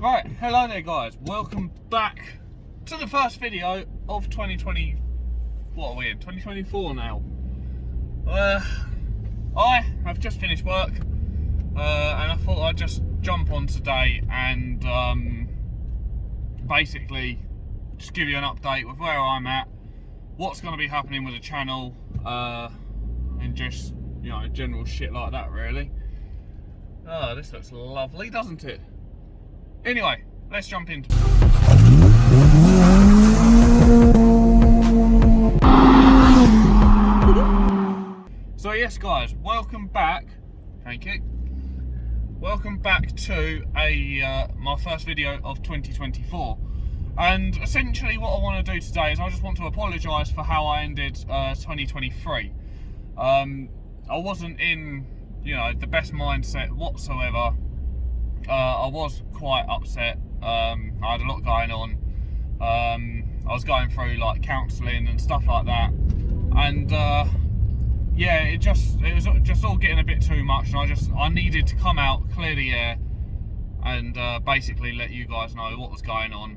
Right, hello there guys, welcome back to the first video of 2020, what are we in, 2024 now. I have just finished work and I thought I'd just jump on today and basically just give you an update with where I'm at, what's going to be happening with the channel and just, you know, general shit like that really. Oh, this looks lovely, doesn't it? Anyway, let's jump into it. So yes guys, welcome back. Thank you. Welcome back to my first video of 2024. And essentially what I want to do today is I just want to apologise for how I ended 2023. I wasn't in, you know, the best mindset whatsoever. I was quite upset. I had a lot going on. I was going through like counselling and stuff like that, and yeah, it was just all getting a bit too much, and I needed to come out, clear the air, and basically let you guys know what was going on,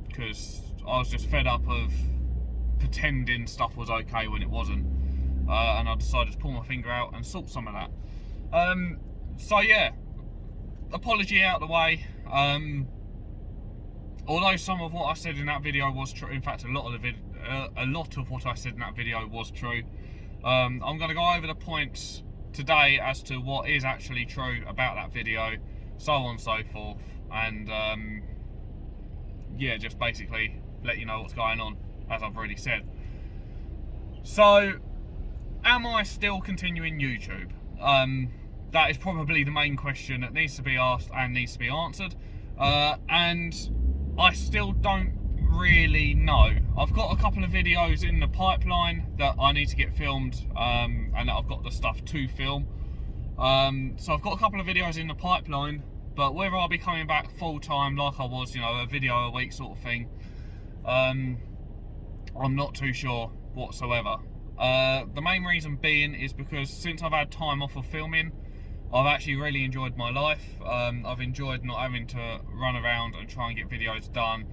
because I was just fed up of pretending stuff was okay when it wasn't, and I decided to pull my finger out and sort some of that. So yeah. Apology out of the way. Although some of what I said in that video was true, in fact a lot of what I said in that video was true. I'm going to go over the points today as to what is actually true about that video, so on and so forth, and yeah, just basically let you know what's going on, as I've already said. So, am I still continuing YouTube? That is probably the main question that needs to be asked and needs to be answered, and I still don't really know. I've got a couple of videos in the pipeline that I need to get filmed, and that I've got the stuff to film. So I've got a couple of videos in the pipeline, but whether I'll be coming back full time like I was, you know, a video a week sort of thing, I'm not too sure whatsoever. The main reason being is because since I've had time off of filming, I've actually really enjoyed my life. I've enjoyed not having to run around and try and get videos done,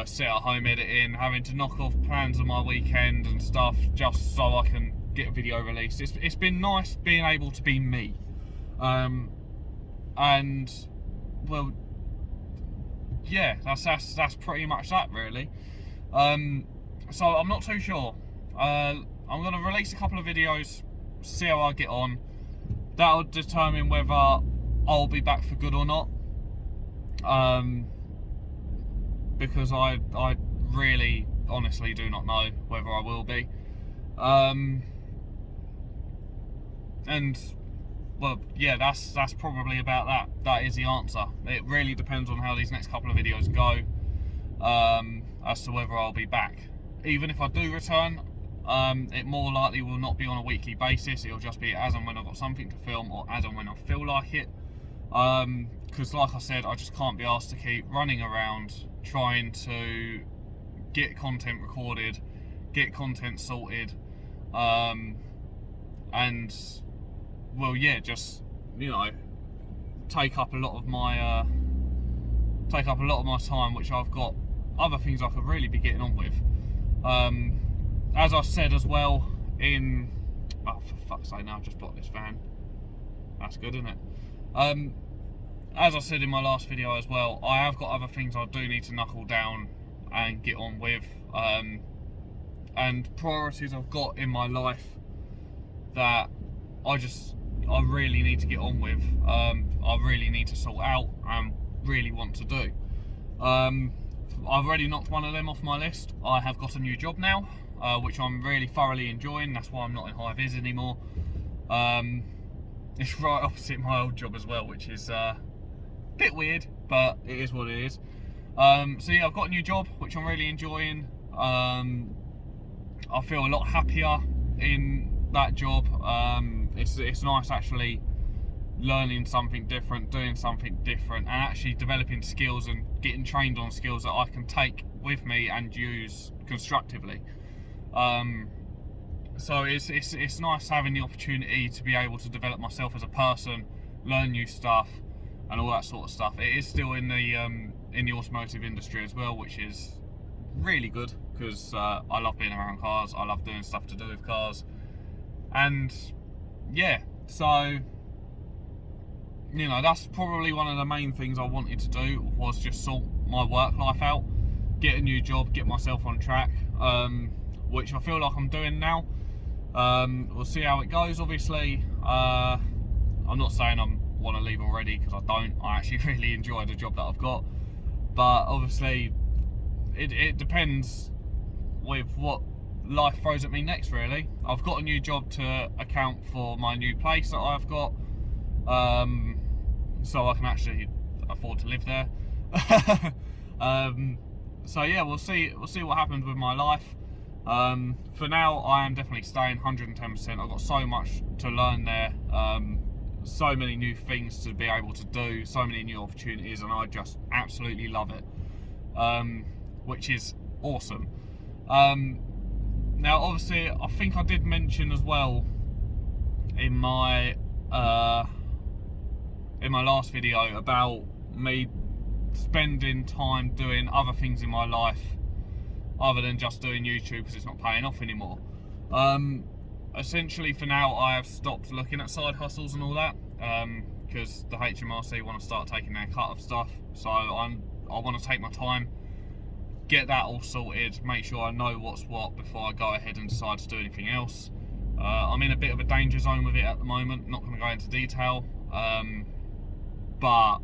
sit at home editing, having to knock off plans on my weekend and stuff just so I can get a video released. It's been nice being able to be me. And well, yeah, that's pretty much that really. So I'm not too sure. I'm going to release a couple of videos, see how I get on. That'll determine whether I'll be back for good or not, because I really honestly do not know whether I will be, and well, yeah, that's probably about that. That is the answer. It really depends on how these next couple of videos go, as to whether I'll be back. Even if I do return, it more likely will not be on a weekly basis. It'll just be as and when I've got something to film, or as and when I feel like it, because like I said, I just can't be asked to keep running around trying to get content recorded, get content sorted, and well, yeah, just, you know, take up a lot of my time, which I've got other things I could really be getting on with. As I said as well in, oh for fuck's sake, now I've just blocked this van. That's good, isn't it? As I said in my last video as well, I have got other things I do need to knuckle down and get on with, and priorities I've got in my life that I really need to get on with. I really need to sort out and really want to do. I've already knocked one of them off my list. I have got a new job now, which I'm really thoroughly enjoying. That's why I'm not in high vis anymore. It's right opposite my old job as well, which is a bit weird, but it is what it is. So yeah, I've got a new job, which I'm really enjoying. I feel a lot happier in that job. It's nice actually learning something different, doing something different, and actually developing skills and getting trained on skills that I can take with me and use constructively. So it's nice having the opportunity to be able to develop myself as a person, learn new stuff, and all that sort of stuff. It is still in the automotive industry as well, which is really good because I love being around cars. I love doing stuff to do with cars, and yeah, so you know, that's probably one of the main things I wanted to do, was just sort my work life out, get a new job, get myself on track, which I feel like I'm doing now. We'll see how it goes. Obviously, I'm not saying I want to leave already, because I don't. I actually really enjoy the job that I've got, but obviously it depends with what life throws at me next, really. I've got a new job to account for my new place that I've got, so I can actually afford to live there. So yeah, we'll see what happens with my life. For now, I am definitely staying 110%. I've got so much to learn there, so many new things to be able to do, so many new opportunities, and I just absolutely love it, which is awesome. Now, obviously, I think I did mention as well in my last video about me spending time doing other things in my life other than just doing YouTube, because it's not paying off anymore. Essentially, for now, I have stopped looking at side hustles and all that, because the HMRC want to start taking their cut of stuff. So I want to take my time, get that all sorted, make sure I know what's what before I go ahead and decide to do anything else. I'm in a bit of a danger zone with it at the moment, not going to go into detail, but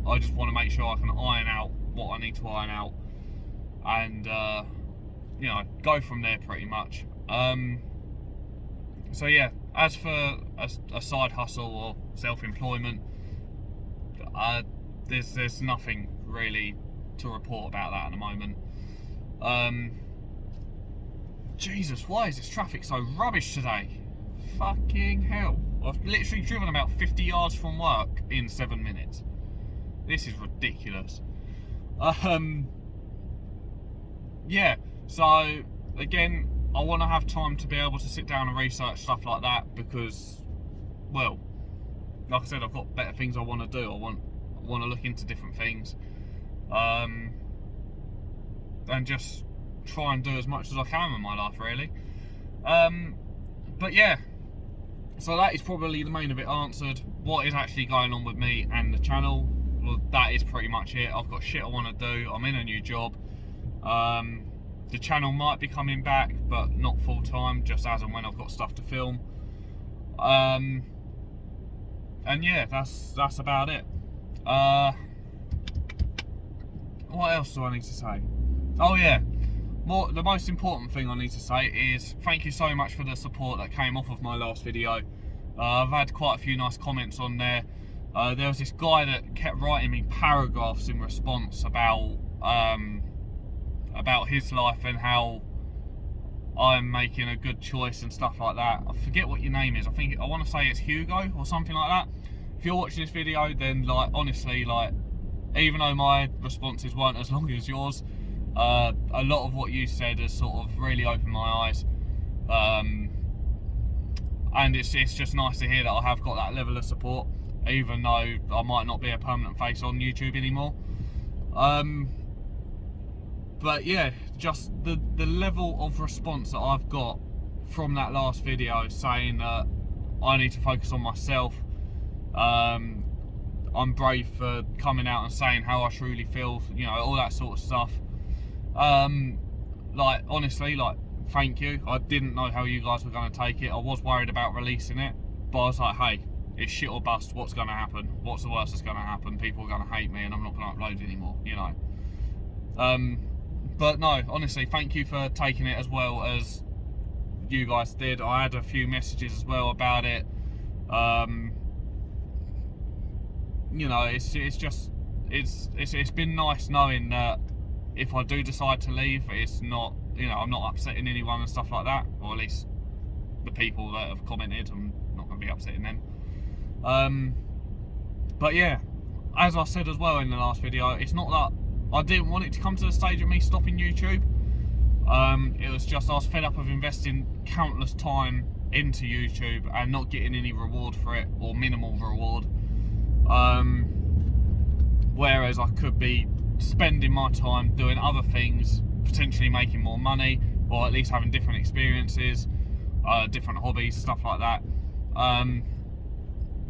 I just want to make sure I can iron out what I need to iron out, and you know, go from there pretty much. So yeah, as for a side hustle or self-employment, there's nothing really to report about that at the moment. Jesus, why is this traffic so rubbish today? Fucking hell. I've literally driven about 50 yards from work in 7 minutes. This is ridiculous. Yeah, so again, I want to have time to be able to sit down and research stuff like that, because, well, like I said, I've got better things I want to do. I want to look into different things, and just try and do as much as I can in my life, really. But yeah, so that is probably the main of it answered. What is actually going on with me and the channel? Well, that is pretty much it. I've got shit I want to do. I'm in a new job. The channel might be coming back, but not full time, just as and when I've got stuff to film. And yeah, that's about it. What else do I need to say? Oh yeah, the most important thing I need to say is thank you so much for the support that came off of my last video. I've had quite a few nice comments on there. There was this guy that kept writing me paragraphs in response about his life and how I'm making a good choice and stuff like that. I forget what your name is. I want to say it's Hugo or something like that. If you're watching this video, then like, honestly, like, even though my responses weren't as long as yours, a lot of what you said has sort of really opened my eyes, and it's just nice to hear that I have got that level of support, even though I might not be a permanent face on YouTube anymore. But yeah, just the level of response that I've got from that last video, saying that I need to focus on myself. I'm brave for coming out and saying how I truly feel, you know, all that sort of stuff. Like, honestly, like, thank you. I didn't know how you guys were going to take it. I was worried about releasing it, but I was like, hey, it's shit or bust. What's going to happen? What's the worst that's going to happen? People are going to hate me and I'm not going to upload anymore, you know. But no, honestly, thank you for taking it as well as you guys did. I had a few messages as well about it. You know, it's been nice knowing that if I do decide to leave, it's not, you know, I'm not upsetting anyone and stuff like that, or at least the people that have commented. I'm not going to be upsetting them. But yeah, as I said as well in the last video, it's not that I didn't want it to come to the stage of me stopping YouTube. It was just I was fed up of investing countless time into YouTube and not getting any reward for it, or minimal reward. whereas I could be spending my time doing other things, potentially making more money, or at least having different experiences, different hobbies, stuff like that.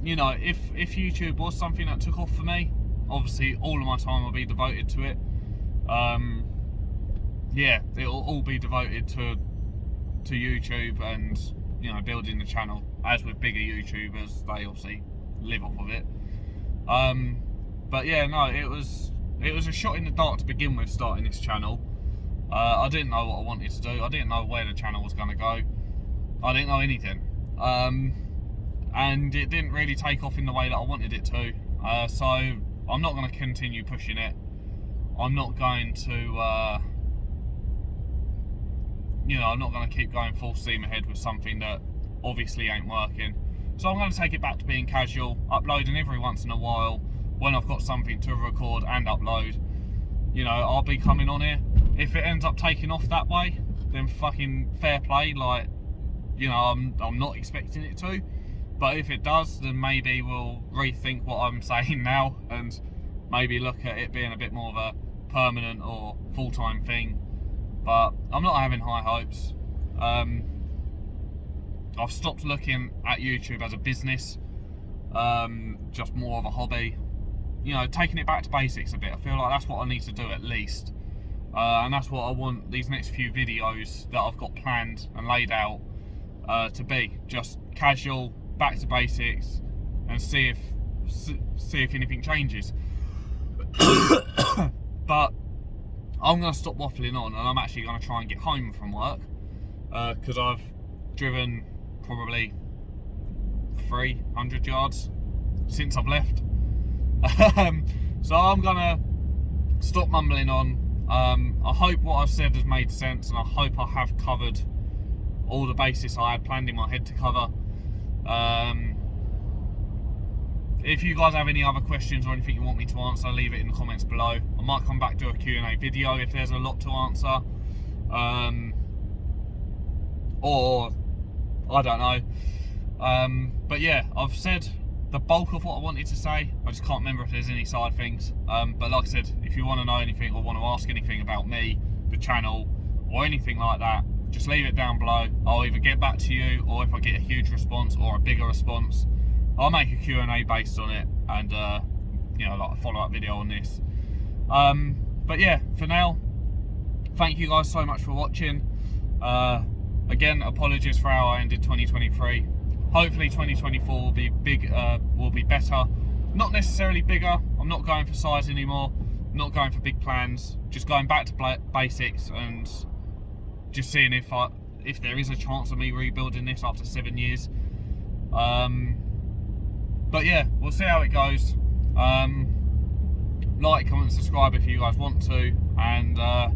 You know, if YouTube was something that took off for me, obviously all of my time will be devoted to it. Yeah, it'll all be devoted to YouTube and, you know, building the channel. As with bigger YouTubers, they obviously live off of it. But yeah, no, it was a shot in the dark to begin with, starting this channel. I didn't know what I wanted to do. I didn't know where the channel was going to go. I didn't know anything. And it didn't really take off in the way that I wanted it to. So I'm not going to continue pushing it. I'm not going to, you know, I'm not going to keep going full steam ahead with something that obviously ain't working. So I'm going to take it back to being casual, uploading every once in a while when I've got something to record and upload. You know, I'll be coming on here. If it ends up taking off that way, then fucking fair play. Like, you know, I'm not expecting it to. But if it does, then maybe we'll rethink what I'm saying now and maybe look at it being a bit more of a permanent or full-time thing. But I'm not having high hopes. I've stopped looking at YouTube as a business, just more of a hobby. You know, taking it back to basics a bit. I feel like that's what I need to do at least. And that's what I want these next few videos that I've got planned and laid out to be. Just casual, back to basics, and see if anything changes. But I'm going to stop waffling on, and I'm actually going to try and get home from work, because I've driven probably 300 yards since I've left. So I'm going to stop mumbling on. I hope what I've said has made sense, and I hope I have covered all the bases I had planned in my head to cover. If you guys have any other questions or anything you want me to answer, leave it in the comments below. I might come back to a Q&A video if there's a lot to answer. Or, I don't know. But yeah, I've said the bulk of what I wanted to say. I just can't remember if there's any side things. But like I said, if you want to know anything or want to ask anything about me, the channel, or anything like that, just leave it down below. I'll either get back to you, or if I get a huge response or a bigger response, I'll make a Q&A based on it, and you know, like a follow-up video on this. But yeah, for now, thank you guys so much for watching. Again, apologies for how I ended 2023. Hopefully 2024 will be will be better. Not necessarily bigger. I'm not going for size anymore. I'm not going for big plans. Just going back to basics and just seeing if there is a chance of me rebuilding this after 7 years. But yeah, we'll see how it goes. Like, comment, subscribe if you guys want to, and I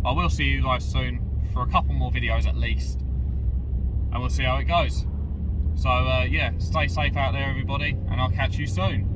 will see you guys soon for a couple more videos at least, and we'll see how it goes. So yeah, stay safe out there everybody, and I'll catch you soon.